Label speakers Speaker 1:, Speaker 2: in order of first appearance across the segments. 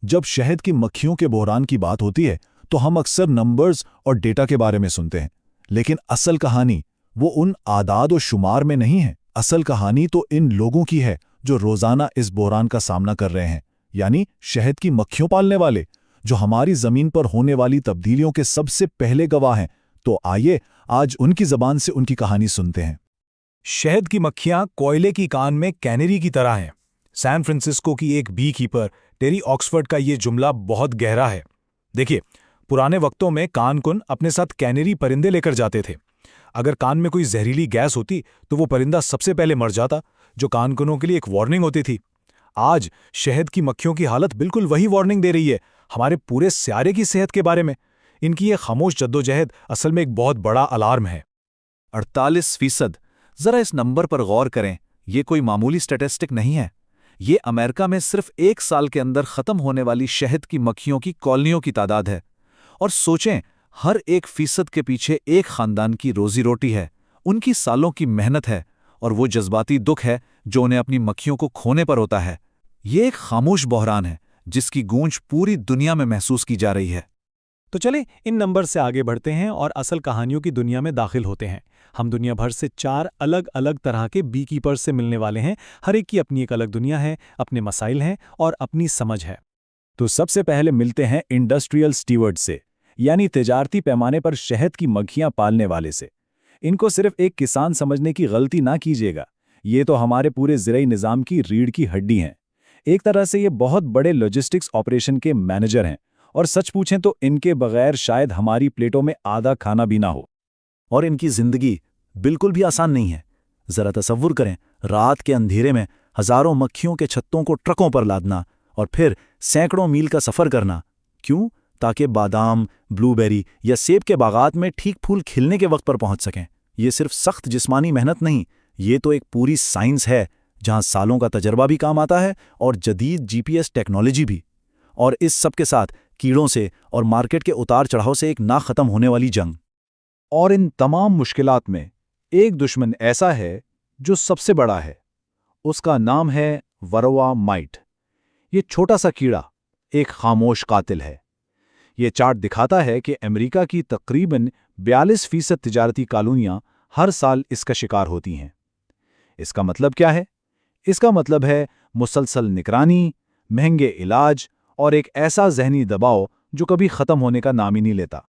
Speaker 1: जब शहद की मक्खियों के बहरान की बात होती है तो हम अक्सर नंबर्स और डेटा के बारे में सुनते हैं, लेकिन असल कहानी वो उन आदाद और शुमार में नहीं है। असल कहानी तो इन लोगों की है जो रोजाना इस बहरान का सामना कर रहे हैं, यानी शहद की मक्खियों पालने वाले, जो हमारी जमीन पर होने वाली तब्दीलियों के सबसे पहले गवाह हैं। तो आइए आज उनकी जबान से उनकी कहानी सुनते हैं।
Speaker 2: शहद की मक्खियां कोयले की कान में कैनरी की तरह हैं। सैन फ्रांसिस्को की एक बी कीपर टेरी ऑक्सफोर्ड का ये जुमला बहुत गहरा है। देखिए, पुराने वक्तों में कानकुन अपने साथ कैनरी परिंदे लेकर जाते थे। अगर कान में कोई जहरीली गैस होती तो वो परिंदा सबसे पहले मर जाता, जो कानकुनों के लिए एक वार्निंग होती थी। आज शहद की मक्खियों की हालत बिल्कुल वही वार्निंग दे रही है, हमारे पूरे स्यारे की सेहत के बारे में। इनकी ये खामोश जद्दोजहद असल में एक बहुत बड़ा अलार्म है।
Speaker 3: 48%। जरा इस नंबर पर गौर करें, ये कोई मामूली स्टैटिस्टिक नहीं है। ये अमेरिका में सिर्फ 1 साल के अंदर खत्म होने वाली शहद की मक्खियों की कॉलोनियों की तादाद है। और सोचें, हर 1% के पीछे एक खानदान की रोजी रोटी है, उनकी सालों की मेहनत है, और वो जज्बाती दुख है जो उन्हें अपनी मक्खियों को खोने पर होता है। ये एक खामोश बहरान है जिसकी गूंज पूरी दुनिया में महसूस की जा रही है।
Speaker 2: तो चले इन नंबर से आगे बढ़ते हैं और असल कहानियों की दुनिया में दाखिल होते हैं। हम दुनिया भर से 4 अलग अलग तरह के बी कीपर्स से मिलने वाले हैं। हर एक की अपनी एक अलग दुनिया है, अपने मसाइल हैं और अपनी समझ है।
Speaker 1: तो सबसे पहले मिलते हैं इंडस्ट्रियल स्टीवर्ड से, यानी तिजारती पैमाने पर शहद की मक्खियां पालने वाले से। इनको सिर्फ एक किसान समझने की गलती ना कीजिएगा, ये तो हमारे पूरे ज़िरई निज़ाम की रीढ़ की हड्डी हैं। एक तरह से ये बहुत बड़े लॉजिस्टिक्स ऑपरेशन के मैनेजर हैं, और सच पूछें तो इनके बगैर शायद हमारी प्लेटों में आधा खाना भी ना हो।
Speaker 3: और इनकी जिंदगी बिल्कुल भी आसान नहीं है। जरा तसव्वुर करें, रात के अंधेरे में हजारों मक्खियों के छत्तों को ट्रकों पर लादना और फिर सैकड़ों मील का सफर करना। क्यों? ताकि बादाम, ब्लूबेरी या सेब के बागात में ठीक फूल खिलने के वक्त पर पहुंच सकें। ये सिर्फ सख्त जिस्मानी मेहनत नहीं, ये तो एक पूरी साइंस है जहां सालों का तजर्बा भी काम आता है और जदीद जीपीएस टेक्नोलॉजी भी। और इस सब के साथ कीड़ों से और मार्केट के उतार चढ़ाव से एक ना खत्म होने वाली जंग।
Speaker 1: और इन तमाम मुश्किलात में एक दुश्मन ऐसा है जो सबसे बड़ा है। उसका नाम है वरवा माइट। ये छोटा सा कीड़ा एक खामोश कातिल है। ये चार्ट दिखाता है कि अमेरिका की तकरीबन 42% तिजारती कॉलोनियां हर साल इसका शिकार होती हैं। इसका मतलब क्या है? इसका मतलब है मुसलसल निगरानी, महंगे इलाज और एक ऐसा जहनी दबाव जो कभी खत्म होने का नाम ही नहीं लेता।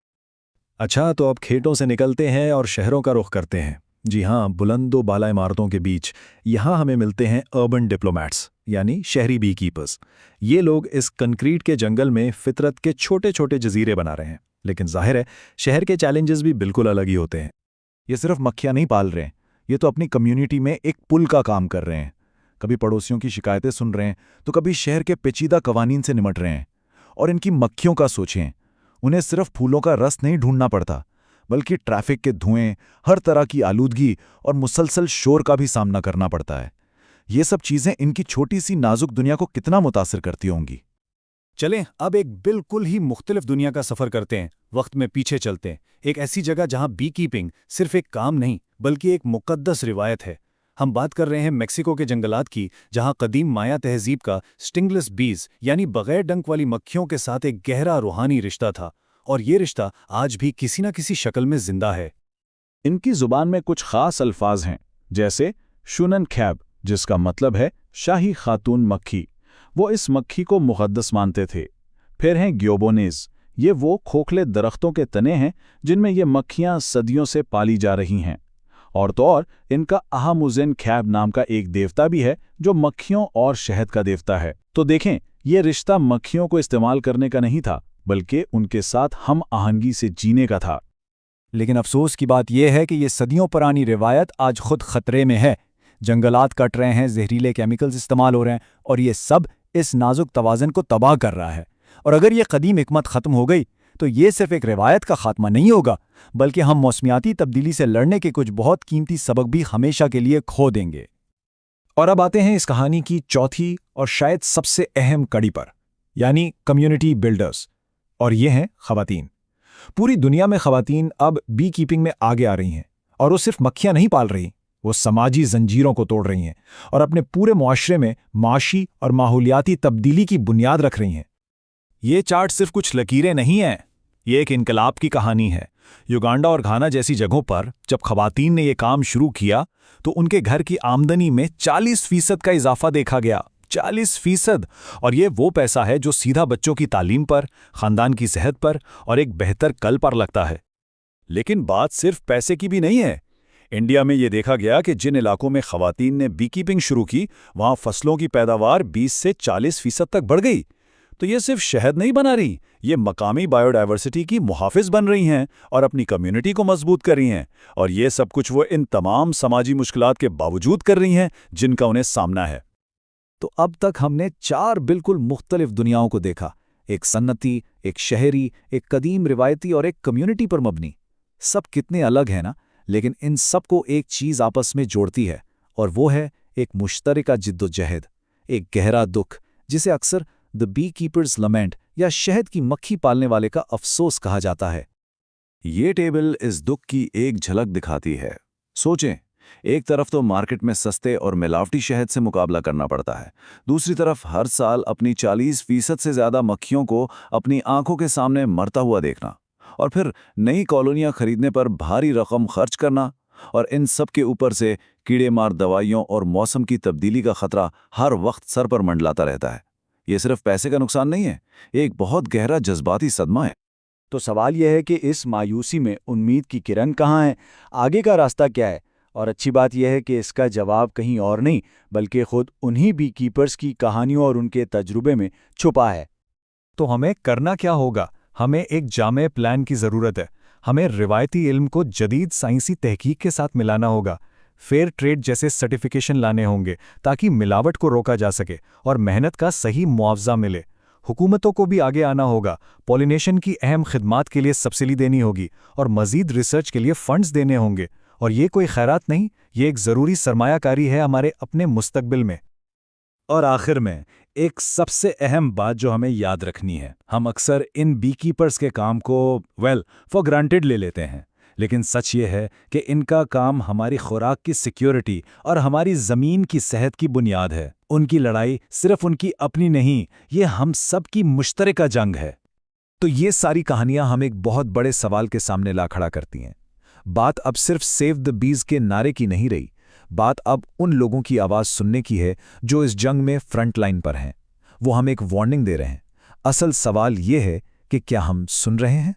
Speaker 2: अच्छा, तो अब खेतों से निकलते हैं और शहरों का रुख करते हैं। जी हाँ, बुलंदो बाला इमारतों के बीच यहाँ हमें मिलते हैं अर्बन डिप्लोमैट्स, यानी शहरी बी कीपर्स। ये लोग इस कंक्रीट के जंगल में फितरत के छोटे छोटे जजीरे बना रहे हैं, लेकिन जाहिर है शहर के चैलेंजेस भी बिल्कुल अलग ही होते हैं।
Speaker 1: ये सिर्फ मक्खियां नहीं पाल रहे हैं, ये तो अपनी कम्युनिटी में एक पुल का काम कर रहे हैं। कभी पड़ोसियों की शिकायतें सुन रहे हैं तो कभी शहर के पेचीदा कवानीन से निमट रहे हैं। और इनकी मक्खियों का सोचें, उन्हें सिर्फ फूलों का रस नहीं ढूंढना पड़ता, बल्कि ट्रैफिक के धुएं, हर तरह की आलूदगी और मुसलसल शोर का भी सामना करना पड़ता है। ये सब चीजें इनकी छोटी सी नाजुक दुनिया को कितना मुतासिर करती होंगी।
Speaker 2: चलें अब एक बिल्कुल ही मुख्तलिफ दुनिया का सफ़र करते हैं। वक्त में पीछे चलते हैं, एक ऐसी जगह जहां बी कीपिंग सिर्फ एक काम नहीं बल्कि एक मुक़द्दस रिवायत है। हम बात कर रहे हैं मेक्सिको के जंगलात की, जहां कदीम माया तहजीब का स्टिंगलेस बीज यानी बगैर डंक वाली मक्खियों के साथ एक गहरा रूहानी रिश्ता था, और ये रिश्ता आज भी किसी न किसी शक्ल में जिंदा है।
Speaker 1: इनकी जुबान में कुछ खास अल्फाज हैं, जैसे शुनन खैब, जिसका मतलब है शाही खातून मक्खी। वो इस मक्खी को मुक़द्दस मानते थे। फिर हैं ग्योबोनेज, ये वो खोखले दरख्तों के तने हैं जिनमें ये मक्खियां सदियों से पाली जा रही हैं। और तो और इनका अहामुज़ेन खैब नाम का एक देवता भी है जो मक्खियों और शहद का देवता है। तो देखें, ये रिश्ता मक्खियों को इस्तेमाल करने का नहीं था, बल्कि उनके साथ हम आहंगी से जीने का था।
Speaker 2: लेकिन अफसोस की बात यह है कि ये सदियों पुरानी रिवायत आज खुद खतरे में है। जंगलात कट रहे हैं, जहरीले केमिकल्स इस्तेमाल हो रहे हैं, और ये सब इस नाजुक तवाज़न को तबाह कर रहा है। और अगर ये कदीम हिकमत ख़त्म हो गई तो ये सिर्फ एक रिवायत का खात्मा नहीं होगा, बल्कि हम मौसमियाती तब्दीली से लड़ने के कुछ बहुत कीमती सबक भी हमेशा के लिए खो देंगे। और अब आते हैं इस कहानी की चौथी और शायद सबसे अहम कड़ी पर, यानी कम्युनिटी बिल्डर्स, और ये हैं ख़वातीन। पूरी दुनिया में ख़वातीन अब बी कीपिंग में आगे आ रही हैं, और वो सिर्फ मक्खियां नहीं पाल रही, वो समाजी जंजीरों को तोड़ रही हैं और अपने पूरे मुआशरे में माशी और माहौलियाती तब्दीली की बुनियाद रख रही हैं। ये चार्ट सिर्फ कुछ लकीरें नहीं हैं, ये एक इनकलाब की कहानी है। युगांडा और घाना जैसी जगहों पर जब खवातीन ने ये काम शुरू किया तो उनके घर की आमदनी में 40% का इजाफा देखा गया। 40%। और ये वो पैसा है जो सीधा बच्चों की तालीम पर, खानदान की सेहत पर और एक बेहतर कल पर लगता है।
Speaker 1: लेकिन बात सिर्फ पैसे की भी नहीं है। इंडिया में ये देखा गया कि जिन इलाकों में खवातीन ने बीकीपिंग शुरू की, वहां फसलों की पैदावार 20 से 40% तक बढ़ गई। तो ये सिर्फ शहद नहीं बना रही, ये मकामी बायोडायवर्सिटी की मुहाफिज बन रही हैं और अपनी कम्युनिटी को मजबूत कर रही हैं। और ये सब कुछ वो इन तमाम समाजी मुश्किलात के बावजूद कर रही हैं जिनका उन्हें सामना है।
Speaker 2: तो अब तक हमने 4 बिल्कुल मुख्तलिफ दुनियाओं को देखा, एक सन्नती, एक शहरी, एक कदीम रिवायती और एक कम्युनिटी पर मबनी। सब कितने अलग हैं ना, लेकिन इन सबको एक चीज़ आपस में जोड़ती है, और वो है एक मुश्तरका जिद्दोजहद, एक गहरा दुख जिसे अक्सर द बी कीपर्स लमेंट या शहद की मक्खी पालने वाले का अफसोस कहा जाता है।
Speaker 1: ये टेबल इस दुख की एक झलक दिखाती है। सोचें, एक तरफ तो मार्केट में सस्ते और मिलावटी शहद से मुकाबला करना पड़ता है, दूसरी तरफ हर साल अपनी 40% से ज़्यादा मक्खियों को अपनी आंखों के सामने मरता हुआ देखना, और फिर नई कॉलोनियां खरीदने पर भारी रकम खर्च करना, और इन सब के ऊपर से कीड़े मार दवाइयों और मौसम की तब्दीली का खतरा हर वक्त सर पर मंडलाता रहता है। ये सिर्फ पैसे का नुकसान नहीं है, एक बहुत गहरा जज्बाती सदमा है।
Speaker 2: तो सवाल यह है कि इस मायूसी में उम्मीद की किरण कहाँ है, आगे का रास्ता क्या है? और अच्छी बात यह है कि इसका जवाब कहीं और नहीं बल्कि खुद उन्हीं बी कीपर्स की कहानियों और उनके तजुर्बे में छुपा है। तो हमें करना क्या होगा? हमें एक जामे प्लान की ज़रूरत है। हमें रिवायती इल्म को जदीद साइंसी तहकीक के साथ मिलाना होगा। फेयर ट्रेड जैसे सर्टिफिकेशन लाने होंगे ताकि मिलावट को रोका जा सके और मेहनत का सही मुआवजा मिले। हुकूमतों को भी आगे आना होगा, पॉलिनेशन की अहम खिदमात के लिए सब्सिडी देनी होगी और मज़ीद रिसर्च के लिए फंड्स देने होंगे। और ये कोई खैरात नहीं, ये एक ज़रूरी सरमायाकारी है हमारे अपने मुस्तकबिल में।
Speaker 1: और आखिर में एक सबसे अहम बात जो हमें याद रखनी है, हम अक्सर इन बीकीपर्स के काम को फॉर ग्रांटेड ले लेते हैं, लेकिन सच ये है कि इनका काम हमारी खुराक की सिक्योरिटी और हमारी ज़मीन की सेहत की बुनियाद है। उनकी लड़ाई सिर्फ उनकी अपनी नहीं, ये हम सब की मुश्तरका जंग है।
Speaker 2: तो ये सारी कहानियां हम एक बहुत बड़े सवाल के सामने ला खड़ा करती हैं। बात अब सिर्फ सेव द बीज के नारे की नहीं रही, बात अब उन लोगों की आवाज़ सुनने की है जो इस जंग में फ्रंट लाइन पर हैं। वो हमें एक वार्निंग दे रहे हैं। असल सवाल ये है कि क्या हम सुन रहे हैं?